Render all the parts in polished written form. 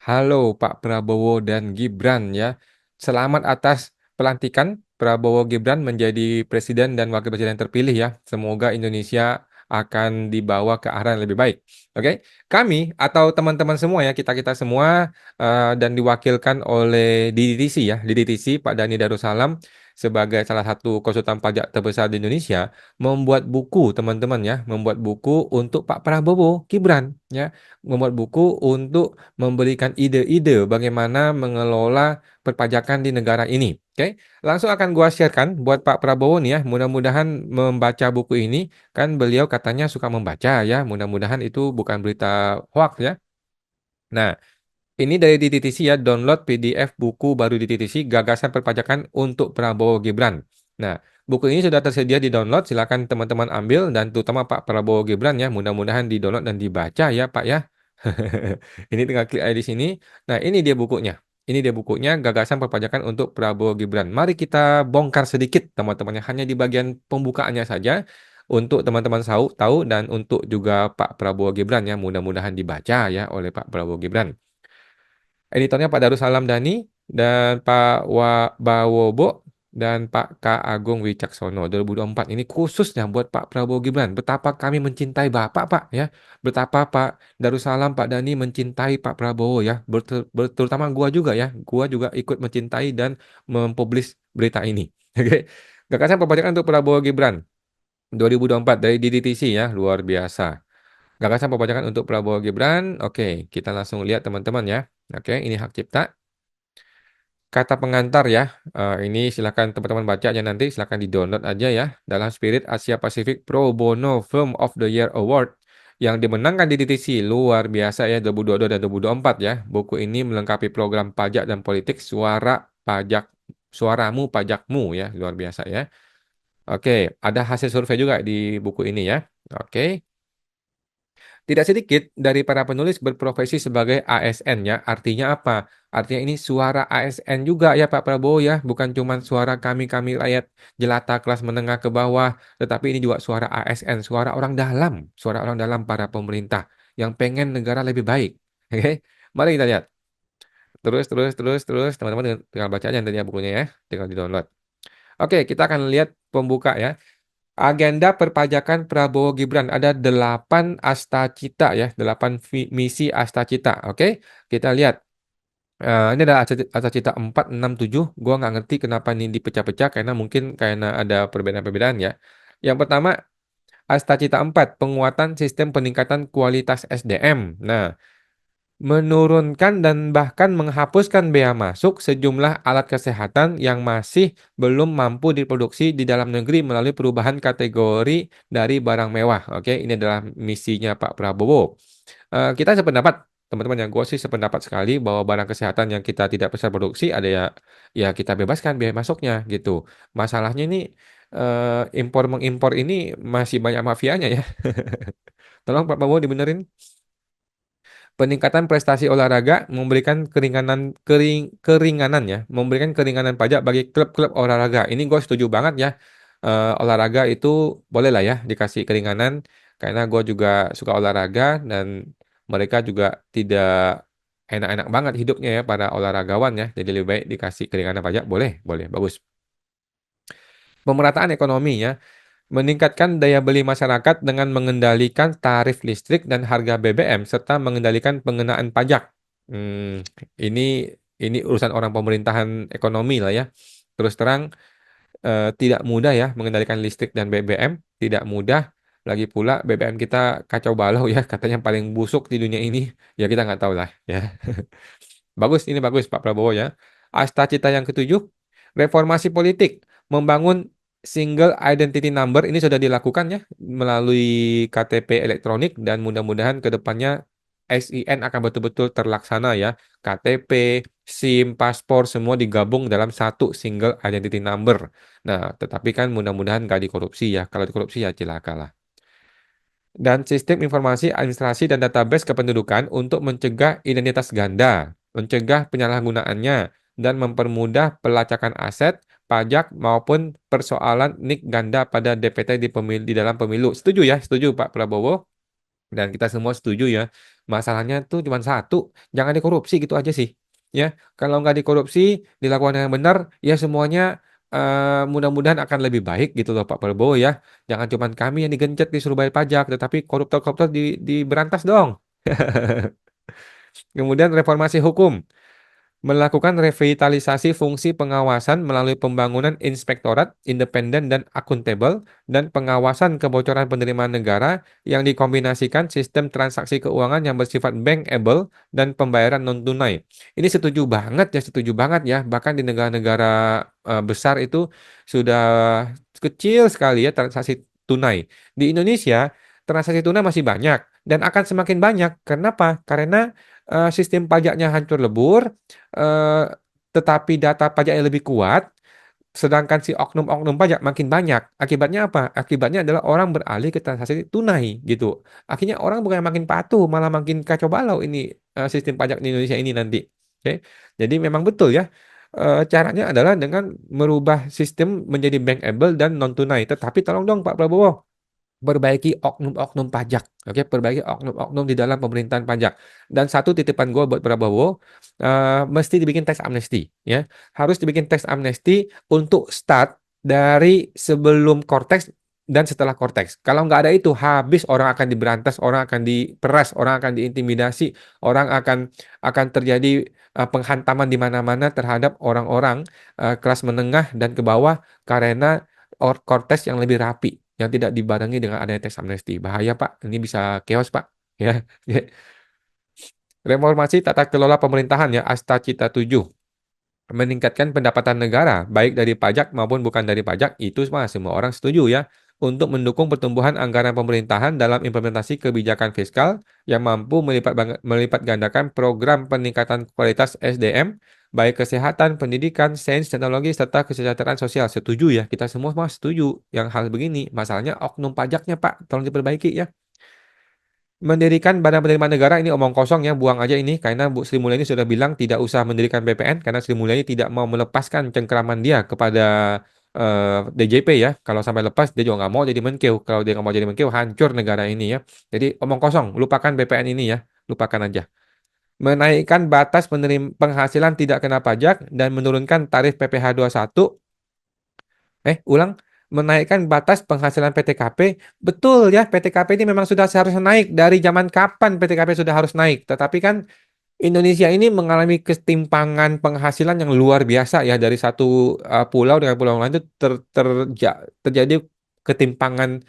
Halo Pak Prabowo dan Gibran ya. Selamat atas pelantikan Prabowo Gibran menjadi presiden dan wakil presiden terpilih ya. Semoga Indonesia akan dibawa ke arah yang lebih baik. Oke, kami atau teman-teman semua ya, kita-kita semua dan diwakilkan oleh DDTC ya, DDTC Pak Dani Darussalam sebagai salah satu konsultan pajak terbesar di Indonesia membuat buku teman-teman ya, membuat buku untuk Pak Prabowo Gibran ya, membuat buku untuk memberikan ide-ide bagaimana mengelola perpajakan di negara ini. Oke, langsung akan gua sharekan buat Pak Prabowo nih ya. Mudah-mudahan membaca buku ini, kan beliau katanya suka membaca ya. Mudah-mudahan itu bukan berita hoax ya. Nah, ini dari DTTC ya, download PDF buku baru DTTC Gagasan Perpajakan untuk Prabowo Gibran. Nah, buku ini sudah tersedia di download, silakan teman-teman ambil dan terutama Pak Prabowo Gibran ya, mudah-mudahan di download dan dibaca ya Pak ya. Ini tinggal klik aja di sini. Nah, ini dia bukunya. Ini dia bukunya Gagasan Perpajakan untuk Prabowo Gibran. Mari kita bongkar sedikit teman-temannya hanya di bagian pembukaannya saja untuk teman-teman tahu dan untuk juga Pak Prabowo Gibran ya, mudah-mudahan dibaca ya oleh Pak Prabowo Gibran. Editornya Pak Darussalam Dani dan Pak Bawobo dan Pak K. Agung Wicaksono 2024 ini khususnya buat Pak Prabowo Gibran. Betapa kami mencintai Bapak, Pak ya. Betapa Pak Darussalam, Pak Dani mencintai Pak Prabowo ya. Terutama gua juga ya. Gua juga ikut mencintai dan mempublish berita ini. Oke. Gagasan perpajakan untuk Prabowo Gibran 2024 dari DDTC ya, luar biasa. Gagasan perpajakan untuk Prabowo Gibran. Oke, kita langsung lihat teman-teman ya. Oke, ini hak cipta. Kata pengantar ya. Ini silakan teman-teman baca aja nanti. Silakan di-download aja ya. Dalam spirit Asia Pacific Pro Bono Film of the Year Award yang dimenangkan di DTC luar biasa ya 2022 dan 2024 ya. Buku ini melengkapi program pajak dan politik pajak suaramu pajakmu ya, luar biasa ya. Oke, ada hasil survei juga di buku ini ya. Oke. Tidak sedikit dari para penulis berprofesi sebagai ASN ya. Artinya apa? Artinya ini suara ASN juga ya Pak Prabowo ya. Bukan cuma suara kami-kami rakyat jelata kelas menengah ke bawah. Tetapi ini juga suara ASN, suara orang dalam. Suara orang dalam para pemerintah yang pengen negara lebih baik. Oke, mari kita lihat. Terus. Teman-teman tinggal baca aja nantinya bukunya ya. Tinggal di-download. Oke, kita akan lihat pembuka ya. Agenda perpajakan Prabowo Gibran ada 8 astacita ya, 8 misi astacita. Oke, kita lihat. Ini ada astacita 4, 6, 7. Gua nggak ngerti kenapa ini dipecah-pecah karena mungkin karena ada perbedaan-perbedaan ya. Yang pertama, astacita 4, penguatan sistem peningkatan kualitas SDM. Nah, menurunkan dan bahkan menghapuskan bea masuk sejumlah alat kesehatan yang masih belum mampu diproduksi di dalam negeri melalui perubahan kategori dari barang mewah. Oke, ini adalah misinya Pak Prabowo. Kita sependapat, teman-teman yang gue sih sependapat sekali bahwa barang kesehatan yang kita tidak bisa produksi ada ya, ya kita bebaskan biaya masuknya gitu. Masalahnya ini impor mengimpor ini masih banyak mafianya ya. Tolong Pak Prabowo dibenerin. Peningkatan prestasi olahraga memberikan keringanan ya, memberikan keringanan pajak bagi klub-klub olahraga. Ini gue setuju banget ya. Olahraga itu boleh lah ya dikasih keringanan karena gue juga suka olahraga dan mereka juga tidak enak-enak banget hidupnya ya para olahragawan ya. Jadi lebih baik dikasih keringanan pajak, boleh, boleh, bagus. Pemerataan ekonomi ya. Meningkatkan daya beli masyarakat dengan mengendalikan tarif listrik dan harga BBM serta mengendalikan pengenaan pajak. Hmm, ini ini urusan orang pemerintahan ekonomi lah ya. Terus terang tidak mudah ya mengendalikan listrik dan BBM, tidak mudah. Lagi pula BBM kita kacau balau ya, katanya paling busuk di dunia ini. Ya kita nggak tahu lah ya. Bagus, ini bagus Pak Prabowo ya. Asta cita yang ketujuh, reformasi politik, membangun single identity number ini sudah dilakukan ya melalui KTP elektronik dan mudah-mudahan ke depannya SIN akan betul-betul terlaksana ya. KTP, SIM, paspor semua digabung dalam satu single identity number. Nah, tetapi kan mudah-mudahan nggak dikorupsi ya. Kalau dikorupsi ya celaka lah dan sistem informasi administrasi dan database kependudukan untuk mencegah identitas ganda, mencegah penyalahgunaannya, dan mempermudah pelacakan aset, pajak maupun persoalan nik ganda pada DPT di dalam pemilu. Setuju ya? Setuju Pak Prabowo? Dan kita semua setuju ya, masalahnya tuh cuma satu, jangan dikorupsi gitu aja sih. Ya, kalau nggak dikorupsi, dilakukan yang benar, ya semuanya mudah-mudahan akan lebih baik gitu loh Pak Prabowo ya. Jangan cuma kami yang digencet disuruh bayar pajak, tetapi koruptor-koruptor diberantas dong. Kemudian reformasi hukum. Melakukan revitalisasi fungsi pengawasan melalui pembangunan inspektorat independen dan akuntabel dan pengawasan kebocoran penerimaan negara yang dikombinasikan sistem transaksi keuangan yang bersifat bankable dan pembayaran non-tunai. Ini setuju banget ya. Bahkan di negara-negara besar itu sudah kecil sekali ya transaksi tunai. Di Indonesia, transaksi tunai masih banyak dan akan semakin banyak. Kenapa? Karena sistem pajaknya hancur lebur, eh, tetapi data pajaknya lebih kuat, sedangkan si oknum-oknum pajak makin banyak. Akibatnya apa? Akibatnya adalah orang beralih ke transaksi tunai gitu. Akhirnya orang bukan makin patuh, malah makin kacau balau ini sistem pajak di Indonesia ini nanti. Oke. Jadi memang betul ya. Caranya adalah dengan merubah sistem menjadi bankable dan non tunai. Tetapi tolong dong Pak Prabowo, perbaiki oknum-oknum pajak, oke, perbaiki oknum-oknum di dalam pemerintahan pajak. Dan satu titipan gue buat Prabowo, mesti dibikin tax amnesty, ya, harus dibikin tax amnesty untuk start dari sebelum Cortex dan setelah Cortex. Kalau nggak ada itu, habis orang akan diberantas, orang akan diperas, orang akan diintimidasi, orang akan terjadi penghantaman di mana-mana terhadap orang-orang kelas menengah dan ke bawah karena Cortex yang lebih rapi yang tidak dibarengi dengan adanya teks amnesti. Bahaya, Pak. Ini bisa chaos, Pak. Ya. Reformasi tata kelola pemerintahan ya, Asta Cita 7. Meningkatkan pendapatan negara, baik dari pajak maupun bukan dari pajak, itu semua orang setuju ya. Untuk mendukung pertumbuhan anggaran pemerintahan dalam implementasi kebijakan fiskal yang mampu melipat gandakan program peningkatan kualitas SDM, baik kesehatan, pendidikan, sains, teknologi, serta kesejahteraan sosial. Setuju ya, kita semua mah setuju yang hal begini. Masalahnya oknum pajaknya, Pak, tolong diperbaiki ya. Mendirikan Badan Penerimaan Negara ini omong kosong ya, buang aja ini karena Bu Sri Mulyani sudah bilang tidak usah mendirikan BPN karena Sri Mulyani tidak mau melepaskan cengkeraman dia kepada DJP ya. Kalau sampai lepas dia juga nggak mau jadi Menkeu. Kalau dia nggak mau jadi Menkeu, hancur negara ini ya. Jadi omong kosong, lupakan BPN ini ya, lupakan aja. Menaikkan batas penghasilan tidak kena pajak dan menurunkan tarif PPh 21. Ulang. Menaikkan batas penghasilan PTKP. Betul ya, PTKP ini memang sudah seharusnya naik. Dari zaman kapan PTKP sudah harus naik? Tetapi kan Indonesia ini mengalami ketimpangan penghasilan yang luar biasa ya. Dari satu pulau dengan pulau lain itu terjadi ketimpangan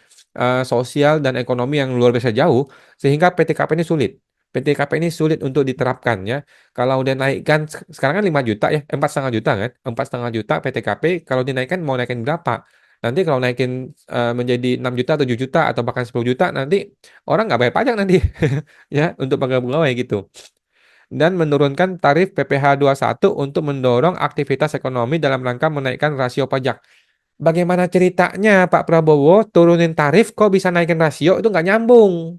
sosial dan ekonomi yang luar biasa jauh. Sehingga PTKP ini sulit. PTKP ini sulit untuk diterapkan ya. Kalau udah naikkan, sekarang kan 5 juta ya, 4,5 juta kan? 4,5 juta PTKP, kalau dinaikkan mau naikin berapa? Nanti kalau naikin menjadi 6 juta, 7 juta, atau bahkan 10 juta, nanti orang nggak bayar pajak nanti. Ya, untuk pegawai-pegawai gitu. Dan menurunkan tarif PPh 21 untuk mendorong aktivitas ekonomi dalam rangka menaikkan rasio pajak. Bagaimana ceritanya Pak Prabowo turunin tarif kok bisa naikin rasio? Itu nggak nyambung.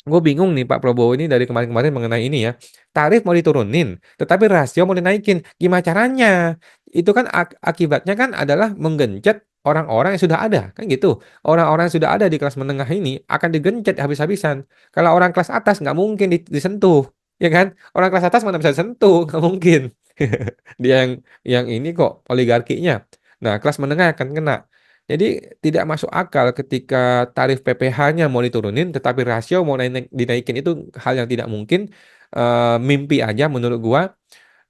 Gue bingung nih Pak Prabowo ini dari kemarin-kemarin mengenai ini ya. Tarif mau diturunin, tetapi rasio mau dinaikin. Gimana caranya? Itu kan akibatnya kan adalah menggencet orang-orang yang sudah ada. Kan gitu. Orang-orang yang sudah ada di kelas menengah ini akan digencet habis-habisan. Kalau orang kelas atas nggak mungkin disentuh. Ya kan? Orang kelas atas mana bisa disentuh? Nggak mungkin. Dia yang ini kok oligarkinya. Nah, kelas menengah akan kena. Jadi tidak masuk akal ketika tarif PPh-nya mau diturunin, tetapi rasio mau dinaikin itu hal yang tidak mungkin. Mimpi aja menurut gua.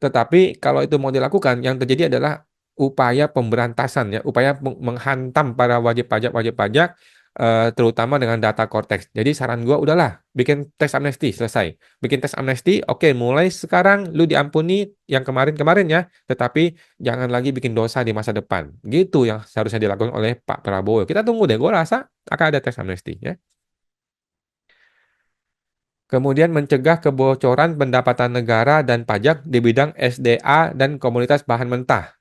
Tetapi kalau itu mau dilakukan, yang terjadi adalah upaya pemberantasan ya, upaya menghantam para wajib pajak, terutama dengan data Cortex. Jadi saran gua udahlah, bikin tax amnesty selesai. Bikin tax amnesty, oke, mulai sekarang lu diampuni yang kemarin-kemarin ya, tetapi jangan lagi bikin dosa di masa depan. Gitu yang seharusnya dilakukan oleh Pak Prabowo. Kita tunggu deh, gua rasa akan ada tax amnesty ya. Kemudian mencegah kebocoran pendapatan negara dan pajak di bidang SDA dan komunitas bahan mentah.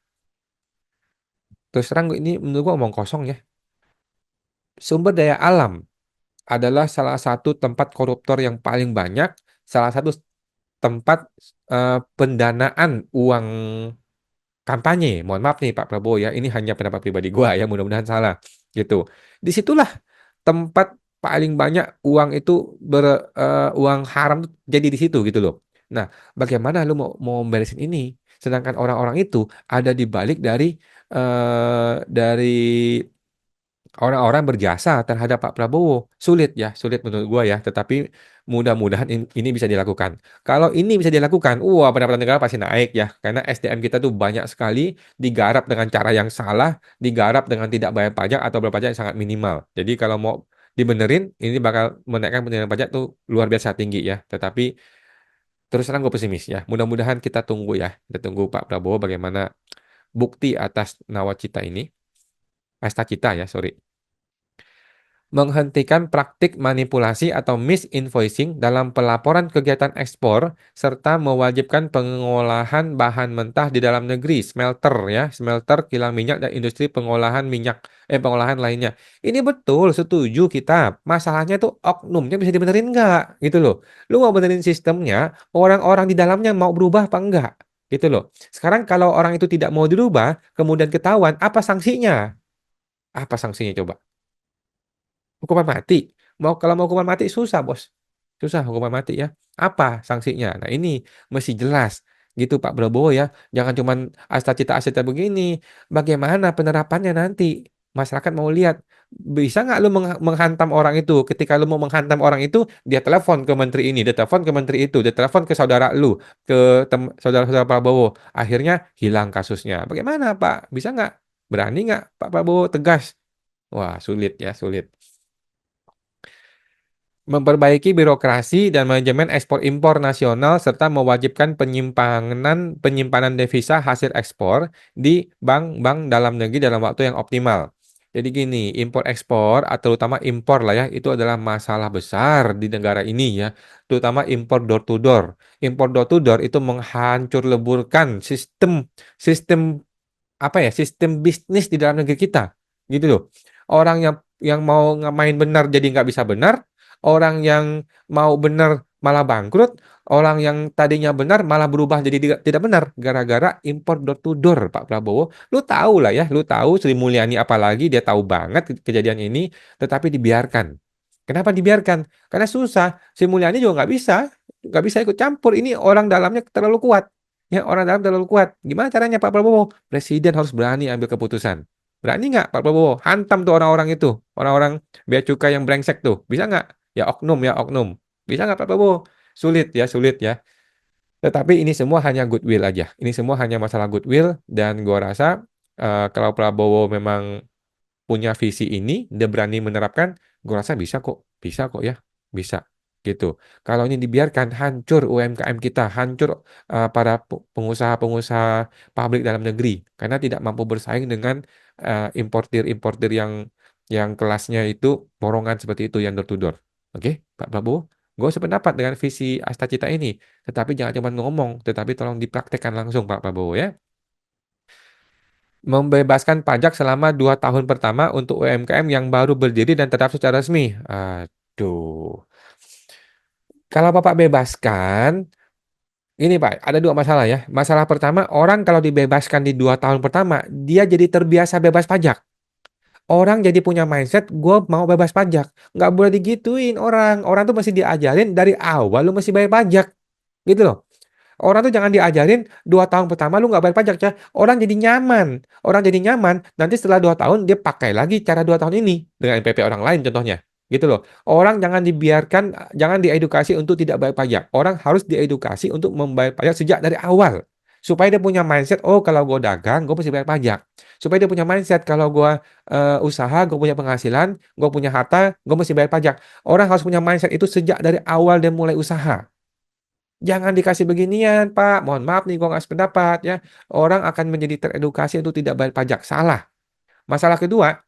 Terus terang ini menurut gua omong kosong ya. Sumber daya alam adalah salah satu tempat koruptor yang paling banyak, salah satu tempat pendanaan uang kampanye. Mohon maaf nih Pak Prabowo ya, ini hanya pendapat pribadi gua ya, mudah-mudahan salah gitu. Disitulah tempat paling banyak uang itu uang haram tuh jadi di situ gitu loh. Nah, bagaimana lu mau beresin ini? Sedangkan orang-orang itu ada di balik dari orang-orang berjasa terhadap Pak Prabowo. Sulit ya, sulit menurut gua ya. Tetapi mudah-mudahan ini bisa dilakukan. Kalau ini bisa dilakukan, wah pendapatan negara pasti naik ya. Karena SDM kita tuh banyak sekali digarap dengan cara yang salah, digarap dengan tidak bayar pajak atau bayar pajak yang sangat minimal. Jadi kalau mau dibenerin, ini bakal menaikkan penerimaan pajak tuh luar biasa tinggi ya. Tetapi terus terang gue pesimis ya. Mudah-mudahan kita tunggu ya. Kita tunggu Pak Prabowo bagaimana bukti atas nawacita ini. Asta cita ya, sorry. Menghentikan praktik manipulasi atau misinvoicing dalam pelaporan kegiatan ekspor, serta mewajibkan pengolahan bahan mentah di dalam negeri, smelter ya, smelter, kilang minyak, dan industri pengolahan pengolahan lainnya. Ini betul, setuju kita. Masalahnya tuh oknumnya bisa dibenerin nggak? Gitu loh. Lu mau benerin sistemnya, orang-orang di dalamnya mau berubah apa enggak? Gitu loh. Sekarang kalau orang itu tidak mau dirubah, kemudian ketahuan, apa sanksinya? Apa sanksinya coba? Hukuman mati. Kalau mau hukuman mati susah, Bos. Susah hukuman mati ya. Apa sanksinya? Nah, ini mesti jelas. Gitu Pak Prabowo ya. Jangan cuman asta-cita begini. Bagaimana penerapannya nanti? Masyarakat mau lihat. Bisa nggak lu menghantam orang itu? Ketika lu mau menghantam orang itu, dia telepon ke menteri ini, dia telepon ke menteri itu, dia telepon ke saudara lu, ke saudara-saudara Prabowo. Akhirnya hilang kasusnya. Bagaimana Pak? Bisa nggak? Berani nggak Pak Prabowo tegas? Wah, sulit ya, sulit. Memperbaiki birokrasi dan manajemen ekspor impor nasional serta mewajibkan penyimpanan devisa hasil ekspor di bank-bank dalam negeri dalam waktu yang optimal. Jadi gini, impor ekspor atau terutama impor lah ya, itu adalah masalah besar di negara ini ya, terutama impor door to door. Impor door to door itu menghancur leburkan sistem sistem sistem bisnis di dalam negeri kita gitu loh. Orang yang mau main benar jadi nggak bisa benar, orang yang mau benar malah bangkrut, orang yang tadinya benar malah berubah jadi tidak benar gara-gara impor door to door Pak Prabowo. Lu tahu lah ya, lu tahu Sri Mulyani apalagi dia tahu banget kejadian ini, tetapi dibiarkan. Kenapa dibiarkan? Karena susah. Sri Mulyani juga nggak bisa ikut campur. Ini orang dalamnya terlalu kuat. Ya, orang dalam terlalu kuat. Gimana caranya Pak Prabowo? Presiden harus berani ambil keputusan. Berani nggak Pak Prabowo? Hantam tuh orang-orang itu. Orang-orang bea cukai yang brengsek tuh. Bisa nggak? Ya oknum, ya oknum. Bisa nggak Pak Prabowo? Sulit ya, sulit ya. Tetapi ini semua hanya goodwill aja. Ini semua hanya masalah goodwill. Dan gua rasa kalau Prabowo memang punya visi ini, dia berani menerapkan, gue rasa bisa kok ya, bisa gitu. Kalau ini dibiarkan, hancur UMKM kita, hancur para pengusaha-pengusaha pabrik dalam negeri, karena tidak mampu bersaing dengan importir-importir yang kelasnya itu borongan seperti itu yang door to door. Oke, Pak Prabowo, gue sependapat dengan visi Astacita ini, tetapi jangan cuma ngomong, tetapi tolong dipraktekkan langsung Pak Prabowo ya. Membebaskan pajak selama 2 tahun pertama untuk UMKM yang baru berdiri dan terdaftar secara resmi. Aduh. Kalau Bapak bebaskan, ini Pak, ada dua masalah ya. Masalah pertama, orang kalau dibebaskan di 2 tahun pertama, dia jadi terbiasa bebas pajak. Orang jadi punya mindset, gue mau bebas pajak. Nggak boleh digituin orang. Orang tuh masih diajarin dari awal, lu masih bayar pajak. Gitu loh. Orang tuh jangan diajarin 2 tahun pertama lu nggak bayar pajak ya. Orang jadi nyaman. Orang jadi nyaman. Nanti setelah 2 tahun dia pakai lagi cara 2 tahun ini dengan NPP orang lain contohnya. Gitu loh. Orang jangan dibiarkan, jangan diedukasi untuk tidak bayar pajak. Orang harus diedukasi untuk membayar pajak sejak dari awal. Supaya dia punya mindset, oh kalau gue dagang, gue mesti bayar pajak. Supaya dia punya mindset, kalau gue usaha, gue punya penghasilan, gue punya harta, gue mesti bayar pajak. Orang harus punya mindset itu sejak dari awal dia mulai usaha. Jangan dikasih beginian, Pak. Mohon maaf nih, gue nggak sependapat ya. Orang akan menjadi teredukasi untuk tidak bayar pajak. Salah. Masalah kedua,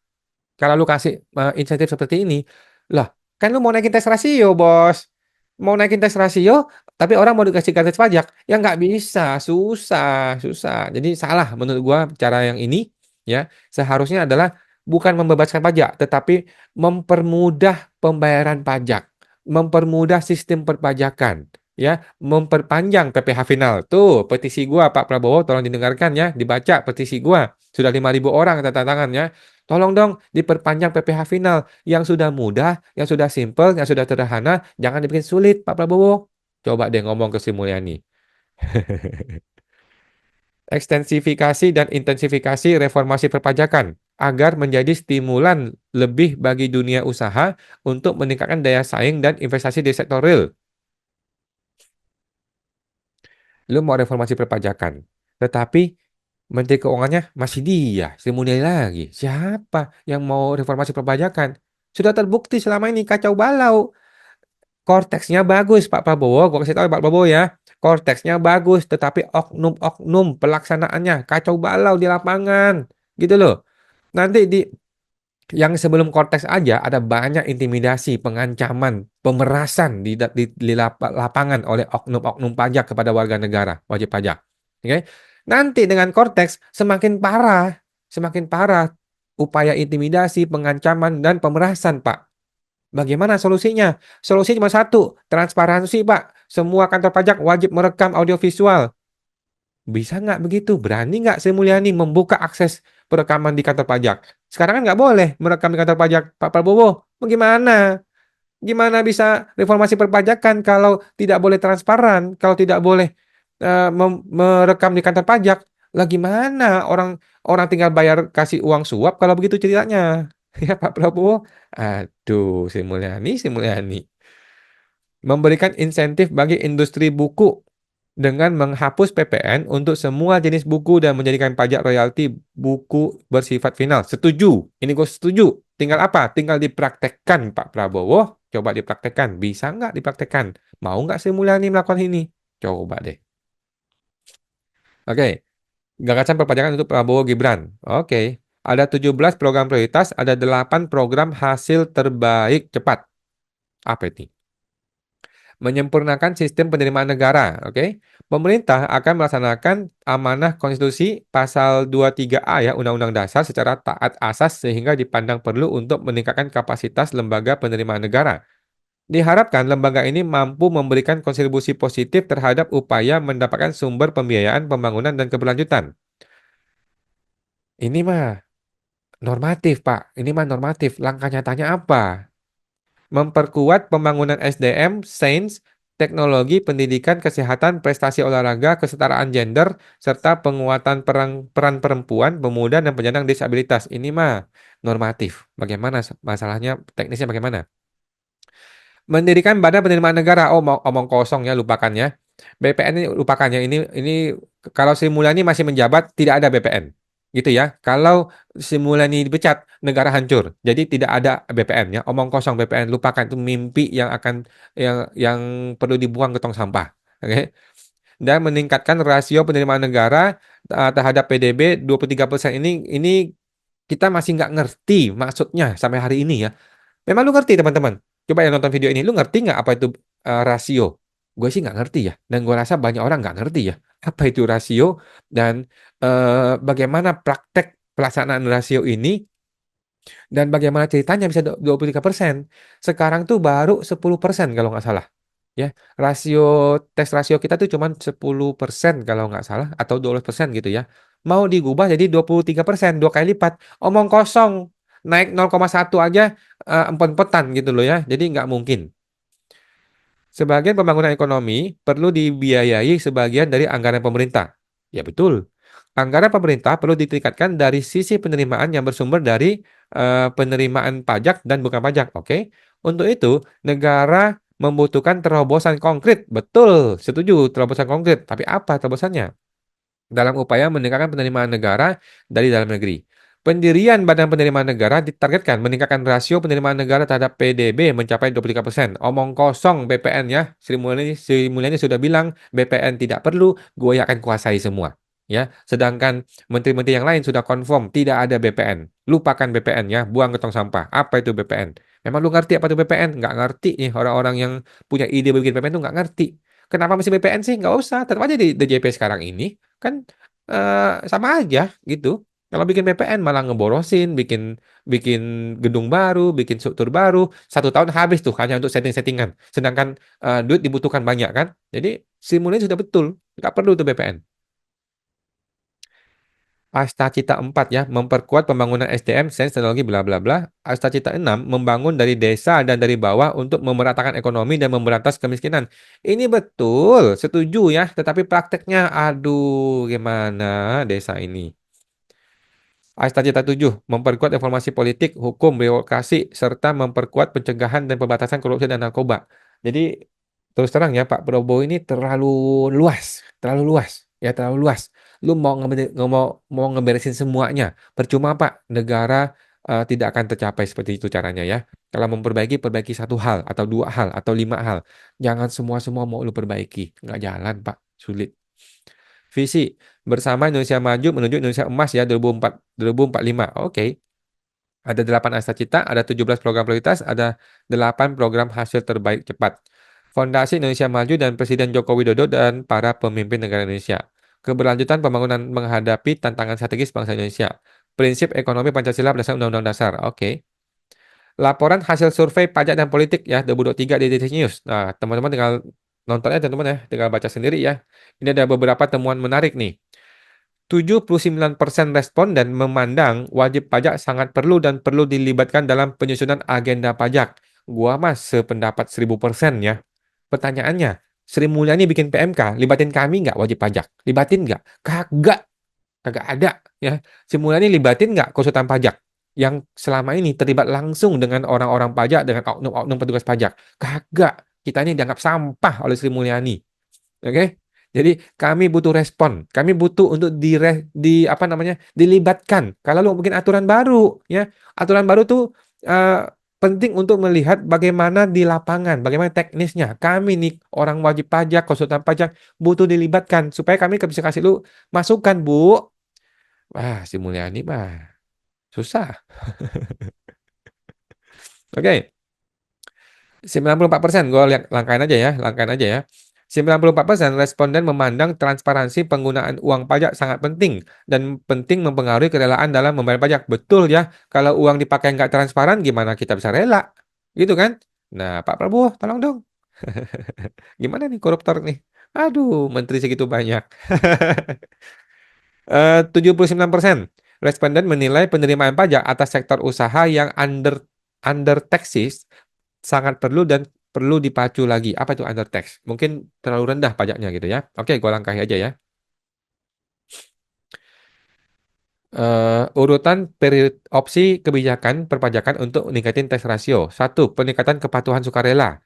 kalau lu kasih insentif seperti ini, lah, kan lu mau naikin tes rasio, bos. Mau naikin tes rasio, tapi orang mau dikasih gratis pajak. Ya nggak bisa, susah, susah. Jadi salah menurut gua cara yang ini, ya. Seharusnya adalah bukan membebaskan pajak, tetapi mempermudah pembayaran pajak, mempermudah sistem perpajakan, ya, memperpanjang PPh final. Tuh, petisi gua Pak Prabowo tolong didengarkan ya, dibaca petisi gua. Sudah 5.000 orang tanda tangan ya. Tolong dong diperpanjang PPh final. Yang sudah mudah, yang sudah simple, yang sudah sederhana, jangan dibikin sulit, Pak Prabowo. Coba deh ngomong ke Sri Mulyani. Ekstensifikasi dan intensifikasi reformasi perpajakan agar menjadi stimulan lebih bagi dunia usaha untuk meningkatkan daya saing dan investasi di sektor real. Lu mau reformasi perpajakan, tetapi Menteri Keuangannya masih dia, Sri Mulyani lagi. Siapa yang mau reformasi perpajakan? Sudah terbukti selama ini kacau balau. Korteksnya bagus, Pak Prabowo. Gua kasih tahu Pak Prabowo ya. Korteksnya bagus, tetapi oknum-oknum pelaksanaannya kacau balau di lapangan. Gitu loh. Nanti di yang sebelum korteks aja ada banyak intimidasi, pengancaman, pemerasan di lapangan oleh oknum-oknum pajak kepada warga negara, wajib pajak. Oke? Nanti dengan korteks semakin parah upaya intimidasi, pengancaman dan pemerasan, Pak. Bagaimana solusinya? Solusinya cuma satu, transparansi, Pak. Semua kantor pajak wajib merekam audiovisual. Bisa nggak begitu? Berani nggak Sri Mulyani membuka akses perekaman di kantor pajak? Sekarang kan nggak boleh merekam di kantor pajak, Pak Prabowo. Bagaimana? Gimana bisa reformasi perpajakan kalau tidak boleh transparan, kalau tidak boleh merekam di kantor pajak? Lah gimana? Orang orang tinggal bayar kasih uang suap kalau begitu ceritanya. Ya Pak Prabowo. Aduh, Sri Mulyani, Sri Mulyani. Memberikan insentif bagi industri buku dengan menghapus PPN untuk semua jenis buku dan menjadikan pajak royalti buku bersifat final. Setuju. Ini gue setuju. Tinggal apa? Tinggal dipraktekkan, Pak Prabowo. Coba dipraktekkan. Bisa nggak dipraktekkan? Mau nggak Sri Mulyani melakukan ini? Coba deh. Oke. Gagasan perpajakan untuk Prabowo Gibran. Oke. Ada 17 program prioritas, ada 8 program hasil terbaik cepat. Apa itu? Menyempurnakan sistem penerimaan negara, oke? Pemerintah akan melaksanakan amanah konstitusi pasal 23A ya Undang-Undang Dasar secara taat asas sehingga dipandang perlu untuk meningkatkan kapasitas lembaga penerimaan negara. Diharapkan lembaga ini mampu memberikan kontribusi positif terhadap upaya mendapatkan sumber pembiayaan pembangunan dan keberlanjutan. Ini mah normatif, Pak. Ini mah normatif. Langkah nyatanya apa? Memperkuat pembangunan SDM, sains, teknologi, pendidikan, kesehatan, prestasi olahraga, kesetaraan gender, serta penguatan peran perempuan, pemuda, dan penyandang disabilitas. Ini mah normatif. Bagaimana masalahnya, teknisnya bagaimana? Mendirikan Badan Penerimaan Negara. Oh, mau omong kosong ya, lupakannya. BPN ini lupakannya. Ini kalau Sri Mulyani masih menjabat tidak ada BPN. Gitu ya. Kalau Sri Mulyani dipecat, negara hancur. Jadi tidak ada BPN ya. Omong kosong BPN, lupakan itu mimpi yang akan yang perlu dibuang ke tong sampah. Oke. Dan meningkatkan rasio penerimaan negara terhadap PDB 23% ini kita masih nggak ngerti maksudnya sampai hari ini ya. Memang lu ngerti teman-teman? Coba yang nonton video ini, lu ngerti nggak apa itu rasio? Gue sih nggak ngerti ya, dan gue rasa banyak orang nggak ngerti ya. Apa itu rasio dan bagaimana praktek pelaksanaan rasio ini dan bagaimana ceritanya bisa 23%. Sekarang tuh baru 10% kalau nggak salah. Ya, rasio tes rasio kita tuh cuma 10% kalau nggak salah atau 12% gitu ya. Mau digubah jadi 23%, dua kali lipat. Omong kosong, naik 0,1 aja empot-empotan gitu loh ya. Jadi nggak mungkin. Sebagian pembangunan ekonomi perlu dibiayai sebagian dari anggaran pemerintah. Ya betul. Anggaran pemerintah perlu ditingkatkan dari sisi penerimaan yang bersumber dari penerimaan pajak dan bukan pajak. Oke. Untuk itu, negara membutuhkan terobosan konkret. Betul, setuju terobosan konkret. Tapi apa terobosannya? Dalam upaya meningkatkan penerimaan negara dari dalam negeri. Pendirian Badan Penerimaan Negara ditargetkan meningkatkan rasio penerimaan negara terhadap PDB mencapai 23%. Omong kosong BPN ya. Sri Mulyani sudah bilang BPN tidak perlu, gue akan kuasai semua. Ya, sedangkan menteri-menteri yang lain sudah konfirm tidak ada BPN. Lupakan BPN ya, buang ke tong sampah. Apa itu BPN? Memang lu ngerti apa itu BPN? Nggak ngerti nih orang-orang yang punya ide bikin BPN itu nggak ngerti. Kenapa mesti BPN sih? Nggak usah, tetap aja di DJP sekarang ini kan sama aja gitu. Kalau bikin BPN malah ngeborosin, bikin bikin gedung baru, bikin struktur baru, 1 tahun habis tuh hanya untuk setting-settingan. Sedangkan duit dibutuhkan banyak kan. Jadi simulasi sudah betul, nggak perlu tuh BPN. Astacita 4 ya, memperkuat pembangunan SDM, sains, teknologi, bla bla bla. Astacita 6, membangun dari desa dan dari bawah untuk memeratakan ekonomi dan memberantas kemiskinan. Ini betul, setuju ya, tetapi prakteknya, aduh, gimana desa ini? Astacita 7, memperkuat informasi politik, hukum, birokrasi, serta memperkuat pencegahan dan pembatasan korupsi dan narkoba. Jadi, terus terang ya, Pak Prabowo ini terlalu luas, ya terlalu luas. Lu mau ngeberesin semuanya, percuma Pak, negara tidak akan tercapai seperti itu caranya ya. Kalau memperbaiki, perbaiki satu hal, atau dua hal, atau lima hal. Jangan semua-semua mau lu perbaiki, nggak jalan Pak, sulit. Visi bersama Indonesia Maju menuju Indonesia Emas ya 2045. Oke. Ada 8 asta cita, ada 17 program prioritas, ada 8 program hasil terbaik cepat. Fondasi Indonesia Maju dan Presiden Joko Widodo dan para pemimpin negara Indonesia. Keberlanjutan pembangunan menghadapi tantangan strategis bangsa Indonesia. Prinsip ekonomi Pancasila berdasarkan Undang-Undang Dasar. Oke. Laporan hasil survei pajak dan politik ya 2023 di DT News. Nah, teman-teman tinggal nonton aja teman-teman ya, tinggal baca sendiri ya. Ini ada beberapa temuan menarik nih. 79% responden memandang wajib pajak sangat perlu dan perlu dilibatkan dalam penyusunan agenda pajak. Gua mah sependapat 1000% ya. Pertanyaannya, Sri Mulyani bikin PMK, libatin kami nggak wajib pajak? Libatin nggak? Kagak, kagak ada ya. Sri Mulyani libatin nggak konsultan pajak yang selama ini terlibat langsung dengan orang-orang pajak, dengan oknum-oknum petugas pajak? Kagak. Kita ini dianggap sampah oleh Sri Mulyani. Oke. Jadi kami butuh respon. Kami butuh untuk apa namanya? Dilibatkan. Kalau lu bikin aturan baru, ya. Aturan baru tuh eh, penting untuk melihat bagaimana di lapangan, bagaimana teknisnya. Kami nih orang wajib pajak, konsultan pajak butuh dilibatkan supaya kami bisa kasih lu masukan, Bu. Wah, si Mulyani mah susah. Oke. 94%, gue lihat langkain aja ya, langkain aja ya. 94% responden memandang transparansi penggunaan uang pajak sangat penting dan penting mempengaruhi kerelaan dalam membayar pajak. Betul ya, kalau uang dipakai nggak transparan, gimana kita bisa rela? Gitu kan? Nah, Pak Prabowo, tolong dong. Gimana nih koruptor nih? Aduh, menteri segitu banyak. 79% responden menilai penerimaan pajak atas sektor usaha yang under taxes sangat perlu dan perlu dipacu lagi. Apa itu under tax? Mungkin terlalu rendah pajaknya gitu ya. Oke, gua langkahi aja ya. Urutan opsi kebijakan perpajakan untuk meningkatin tax ratio. Satu, peningkatan kepatuhan sukarela.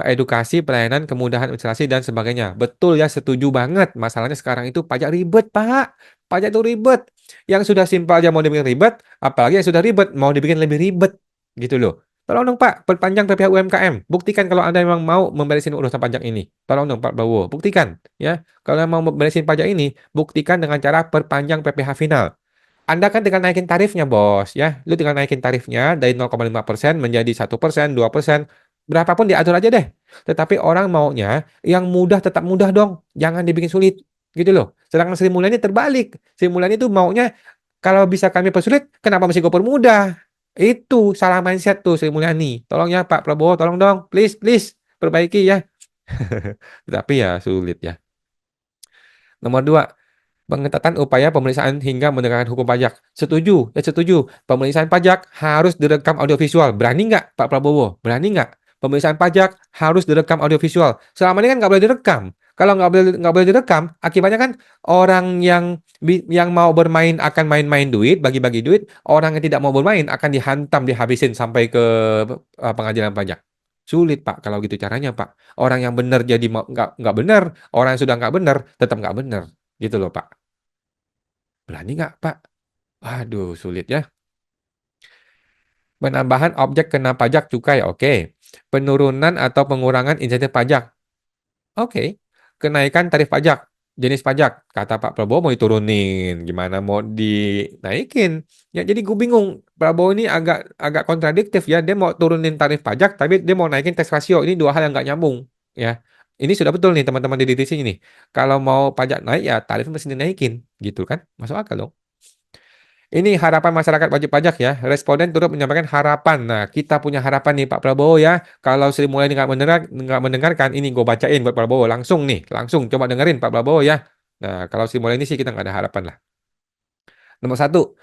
Edukasi, pelayanan, kemudahan administrasi, dan sebagainya. Betul ya, setuju banget. Masalahnya sekarang itu pajak ribet, Pak. Pajak itu ribet. Yang sudah simpel aja mau dibikin ribet, apalagi yang sudah ribet mau dibikin lebih ribet. Gitu loh. Tolong dong Pak, perpanjang PPh UMKM. Buktikan kalau Anda memang mau memberesin urusan pajak ini. Tolong dong Pak Prabowo, buktikan. Ya, kalau mau memberesin pajak ini, buktikan dengan cara perpanjang PPh final. Anda kan tinggal naikin tarifnya, bos, ya. Lu tinggal naikin tarifnya dari 0,5% menjadi 1%, 2%, berapapun diatur aja deh. Tetapi orang maunya yang mudah tetap mudah dong, jangan dibikin sulit, gitu loh. Sedangkan Sri Mulyani terbalik. Sri Mulyani itu maunya kalau bisa kami persulit, kenapa mesti gue permudah? Itu salah mindset tuh Sri Mulyani. Tolong ya Pak Prabowo, tolong dong, please, please, perbaiki ya. Tetapi ya sulit ya. Nomor dua, pengetatan upaya pemeriksaan hingga menegakkan hukum pajak. Setuju, ya setuju. Pemeriksaan pajak harus direkam audiovisual. Berani nggak Pak Prabowo? Berani nggak? Pemeriksaan pajak harus direkam audiovisual. Selama ini kan nggak boleh direkam. Kalau nggak boleh direkam, akibatnya kan orang yang mau bermain akan main-main duit, bagi-bagi duit. Orang yang tidak mau bermain akan dihantam, dihabisin sampai ke pengadilan pajak. Sulit Pak kalau gitu caranya Pak. Orang yang benar jadi nggak benar, orang yang sudah nggak benar tetap nggak benar. Gitu loh Pak. Berani nggak, Pak? Waduh, sulit ya. Penambahan objek kena pajak cukai, oke. Penurunan atau pengurangan insentif pajak, oke. Kenaikan tarif pajak, jenis pajak. Kata Pak Prabowo mau diturunin, gimana mau dinaikin? Ya, jadi gue bingung. Prabowo ini agak agak kontradiktif ya. Dia mau turunin tarif pajak, tapi dia mau naikin tax ratio. Ini dua hal yang nggak nyambung. Ya, ini sudah betul nih teman-teman di sini nih. Kalau mau pajak naik ya tarifnya mesti dinaikin, gitu kan? Masuk akal dong. Ini harapan masyarakat wajib pajak ya. Responden turut menyampaikan harapan. Nah, kita punya harapan nih Pak Prabowo ya. Kalau Sri Mulyani nggak mendengarkan, ini gue bacain buat Prabowo langsung nih, langsung coba dengerin Pak Prabowo ya. Nah, kalau Sri Mulyani sih kita nggak ada harapan lah. Nomor satu,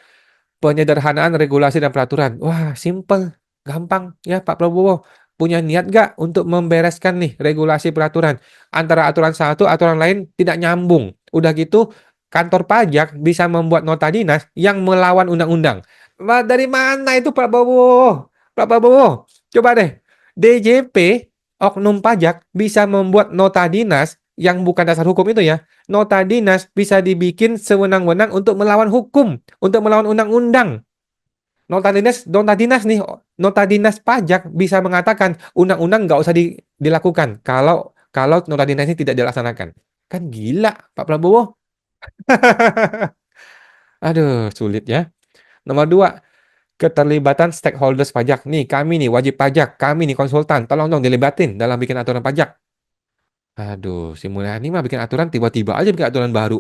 penyederhanaan regulasi dan peraturan. Wah, simple, gampang ya Pak Prabowo. Punya niat nggak untuk membereskan nih regulasi peraturan? Antara aturan satu, aturan lain tidak nyambung. Udah gitu, kantor pajak bisa membuat nota dinas yang melawan undang-undang. Wah, dari mana itu Pak Prabowo? Pak Prabowo, coba deh. DJP, Oknum Pajak, bisa membuat nota dinas yang bukan dasar hukum itu ya. Nota dinas bisa dibikin sewenang-wenang untuk melawan hukum, untuk melawan undang-undang. Nota dinas nih, nota dinas pajak bisa mengatakan undang-undang nggak usah dilakukan kalau kalau nota dinas ini tidak dilaksanakan. Kan gila, Pak Prabowo. Aduh, sulit ya. Nomor dua, keterlibatan stakeholders pajak. Nih, kami nih wajib pajak, kami nih konsultan, tolong dong dilibatin dalam bikin aturan pajak. Aduh, si Mulyani mah bikin aturan tiba-tiba aja bikin aturan baru,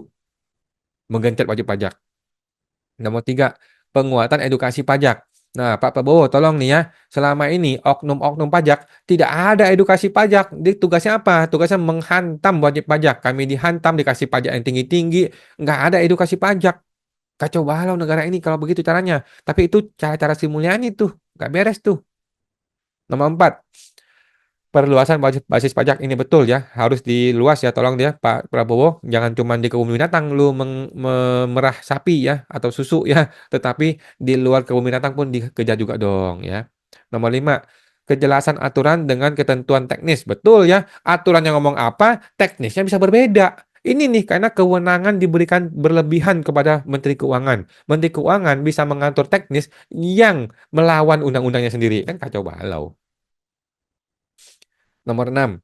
menggencet wajib pajak. Nomor tiga, penguatan edukasi pajak. Nah, Pak Prabowo, tolong nih ya, selama ini oknum-oknum pajak tidak ada edukasi pajak. Dia tugasnya apa? Tugasnya menghantam wajib pajak. Kami dihantam, dikasih pajak yang tinggi-tinggi, nggak ada edukasi pajak. Kacau balau negara ini kalau begitu caranya. Tapi itu cara-cara si Mulyani tuh, nggak beres tuh. Nomor empat, perluasan basis pajak ini betul ya, harus diluas ya, tolong dia Pak Prabowo, jangan cuma di kebun binatang lu memerah sapi ya atau susu ya, tetapi di luar kebun binatang pun dikejar juga dong ya. Nomor 5, kejelasan aturan dengan ketentuan teknis. Betul ya, aturan yang ngomong apa, teknisnya bisa berbeda. Ini nih karena kewenangan diberikan berlebihan kepada Menteri Keuangan. Menteri Keuangan bisa mengatur teknis yang melawan undang-undangnya sendiri. Kan kacau balau. Nomor 6,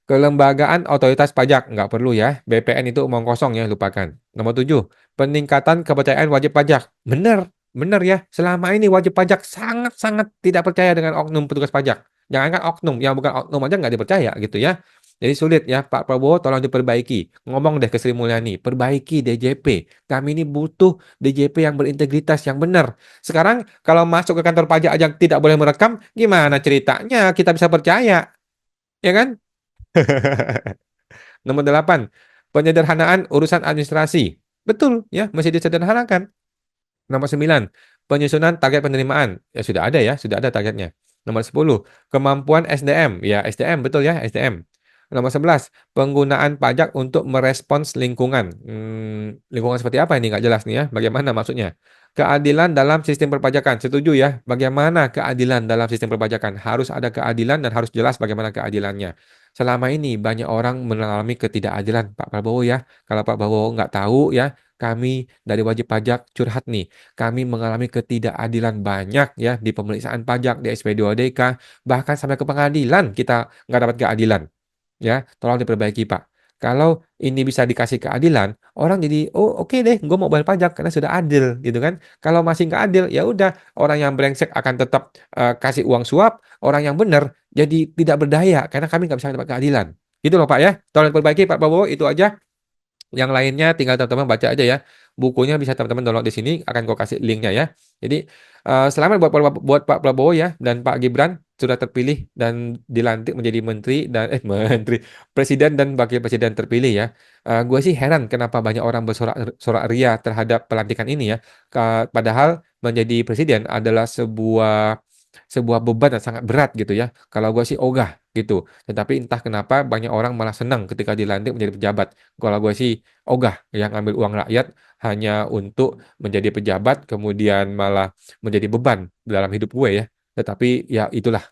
kelembagaan otoritas pajak, nggak perlu ya. BPN itu omong kosong ya, lupakan. Nomor 7, peningkatan kepercayaan wajib pajak. Benar, benar ya. Selama ini wajib pajak sangat-sangat tidak percaya dengan oknum petugas pajak. Jangankan oknum, yang bukan oknum aja nggak dipercaya gitu ya. Jadi sulit ya, Pak Prabowo tolong diperbaiki. Ngomong deh ke Sri Mulyani, perbaiki DJP. Kami ini butuh DJP yang berintegritas, yang benar. Sekarang kalau masuk ke kantor pajak aja tidak boleh merekam, gimana ceritanya kita bisa percaya? Ya kan? Nomor 8, penyederhanaan urusan administrasi. Betul, ya, masih disederhanakan. Nomor 9, penyusunan target penerimaan. Ya sudah ada ya, sudah ada targetnya. Nomor 10, kemampuan SDM. Ya, SDM, betul ya, SDM. Nomor 11, penggunaan pajak untuk merespons lingkungan. Lingkungan seperti apa ini? Nggak jelas nih ya. Bagaimana maksudnya? Keadilan dalam sistem perpajakan. Setuju ya? Bagaimana keadilan dalam sistem perpajakan? Harus ada keadilan dan harus jelas bagaimana keadilannya. Selama ini banyak orang mengalami ketidakadilan, Pak Prabowo ya. Kalau Pak Prabowo nggak tahu ya, kami dari wajib pajak curhat nih. Kami mengalami ketidakadilan banyak ya di pemeriksaan pajak, di SP2DK, bahkan sampai ke pengadilan kita nggak dapat keadilan. Ya, tolong diperbaiki, Pak. Kalau ini bisa dikasih keadilan, orang jadi, oh oke deh, gue mau bayar pajak karena sudah adil, gitu kan? Kalau masih nggak adil, ya udah, orang yang brengsek akan tetap kasih uang suap, orang yang benar jadi tidak berdaya karena kami nggak bisa dapat keadilan. Gitu loh, Pak ya. Tolong diperbaiki, Pak Prabowo, itu aja. Yang lainnya tinggal teman-teman baca aja ya. Bukunya bisa teman-teman download di sini, akan gue kasih linknya ya. Jadi selamat buat Pak Prabowo ya dan Pak Gibran sudah terpilih dan dilantik menjadi menteri dan menteri presiden dan wakil presiden terpilih ya. Gue sih heran kenapa banyak orang bersorak sorak ria terhadap pelantikan ini ya. Padahal menjadi presiden adalah sebuah beban yang sangat berat gitu ya. Kalau gue sih ogah gitu. Tetapi entah kenapa banyak orang malah senang ketika dilantik menjadi pejabat. Kalau gue sih ogah yang ngambil uang rakyat hanya untuk menjadi pejabat, kemudian malah menjadi beban dalam hidup gue ya. Tetapi ya itulah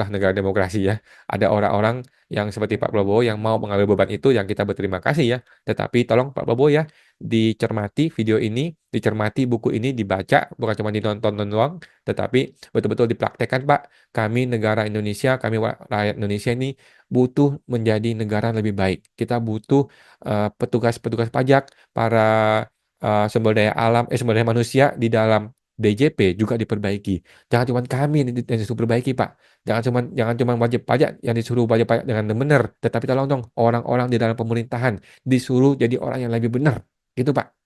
negara demokrasi ya. Ada orang-orang yang seperti Pak Prabowo yang mau mengambil beban itu yang kita berterima kasih ya. Tetapi tolong Pak Prabowo ya dicermati video ini, dicermati buku ini, dibaca, bukan cuma ditonton doang, tetapi betul-betul dipraktekkan Pak. Kami negara Indonesia, kami rakyat Indonesia ini butuh menjadi negara yang lebih baik. Kita butuh petugas-petugas pajak, para sumber daya manusia di dalam DJP juga diperbaiki. Jangan cuma kami yang disuruh perbaiki, Pak. Jangan cuma wajib pajak yang disuruh wajib pajak dengan benar, tetapi tolong dong orang-orang di dalam pemerintahan disuruh jadi orang yang lebih benar. Gitu, Pak.